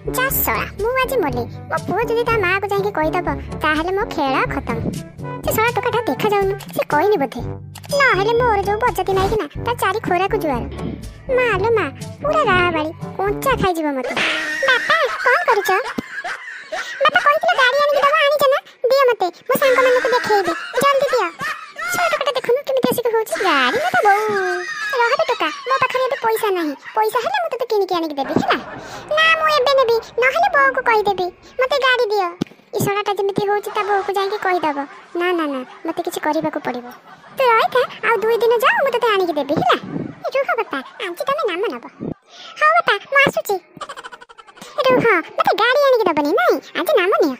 जा सला मु आज मली मो पुओ जदि ता मां को जाके कहि दबो ताहले मो खेला खत्म। से सला टोकाटा देखा जाउनु से कहिनी बोधे ना हेले मोर जो बजती नाही कि ना ता चारि खोरा को जुआर मालो मां पूरा राहा बाड़ी कोंचा खाइ जीव मते। बापा कोन करिछ? बापा कहितले गाड़ी आनि दबा आनि जना दिया मते मो सांग मानु को देखैबे जल्दी दिया। सला टोकाटा देखनु केमिति आसी होछि गाड़ी मते बहु रहबे टोका मो पाखरे एबे पैसा नाही पैसा हेले मते तो किनि के आनि देबे हैला ना मु एबे नेबी न हेले बो को कहि देबे मते गाड़ी दियो। ई सलाटा जेमिति होछि ता बो को जाके कहि दबो ना ना ना मते किछि करिबा को पड़िबो तो रहि था आ 2 दिन जाऊ मते आनि के देबे हैला। रुह बापा आज तमे नाम नब हां बापा मु आसुची रुह मते गाड़ी आनि के दबनी नाही आज नाम नियो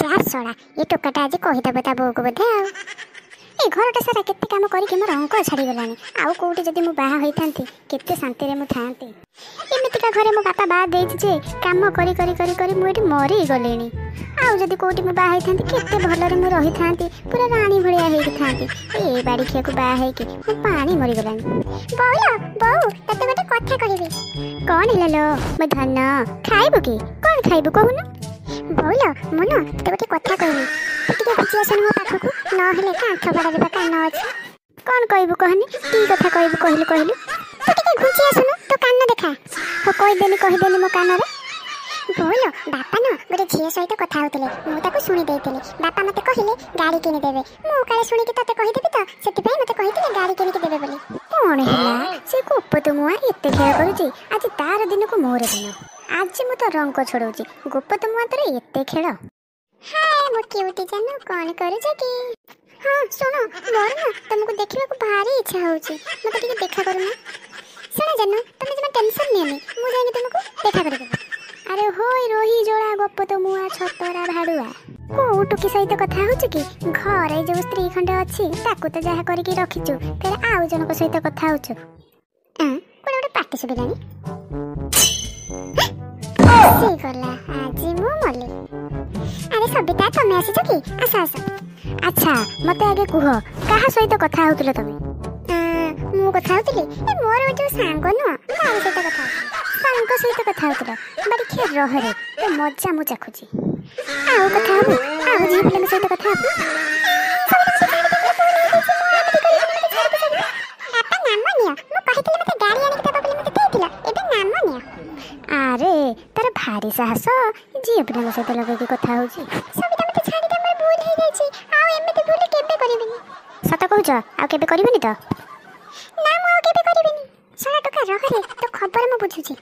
जा सला ए टोकाटा आज कहि दबो ता बो को बधे आ ए घरटा सारा केते काम करी के मोर अंक छाड़ी गलानी आउ कोउटी जदी मु बाहा होई थांती केते शांति रे मु थांती। एमितिका घरे मो बापा बा देछि जे काम करी करी करी करी मु एठी मरी गलेनी आउ जदी कोउटी मु बाहा होई थांती केते भलो रे मु रही थांती पूरा रानी भलिया हेई थांती। ए बाड़ी खिया को बाहा हेई के मु पानी मरी गलानी। बौला बौ तते गोटे कथा कहिबी कोन हेला लो मो धन खाइबो की कोन खाइबो कहूनु बौला मनो तते गोटे कथा कहिबी टिके बुझी आसन मो पाखकु न हेले काठ बड़ा रे कान अछि कोन कहबो कहनी की कथा कहबो कहिलु कहिलु तो टिके घुची आसन तो कान देखा हो कहि देनी मो कान रे बोलो बापा न गोटे झियो सहित कथा होतले मु ताको सुनि देइतले बापा मते कहिले गाड़ी किनि देबे मु काले सुनि कि तते कहि देबी त सेति पई मते कहितले गाड़ी किनि के देबे बोली कोन हैला से गोप तो मुआ एते खेल करूची आज तार दिन को मोर दिन आज मु तो रंग को छोड़ौची गोप तो मुआ तरे एते खेल हाय मो क्यूटी जानो कोन करू जे की हां सुनो मोर ना तुमको देखिबा को भारी इच्छा होची मते टिके देखा करू ना सुनो जानो तुम जमा टेंशन नेनी मु जाके तुमको देखा कर देबो। अरे होई रोही जोड़ा गप तो मुआ छतरा भाडुआ को टुकी सहित कथा होछु की घरे जो स्त्री खंड अछि ताकू तो जहा करी के रखिछु फेर आउ जन को सहित कथा होछु कोन ओटे पार्टी सुबिलानी से गला आज मु मले। अरे सबिता तमे आसी छ की आसा आसा अच्छा मते आगे कुह काहा सहित कथा होतले तमे मु कथा होतली ए मोर जो सांग न तार सहित कथा सांग सहित कथा होतला बड़ी खेर रहरे तो मजा मु चाखुची आउ कथा हो आउ जी पिलन सहित कथा हो बापा नाम निया मु कहितले मते गाड़ी आनि के देबा बोली मते देतिला एबे नाम निया। अरे तार भारी साहस जी पिलन सहित लगे की कथा होची सबिता मते छाडी दे मैं भूल हे जाईची आउ एमिते भूल केबे करिबिनी सत कहूछ आ केबे करिबिनी त ना मु आ केबे करिबिनी सला टका रहरे तो खबर म बुझुची।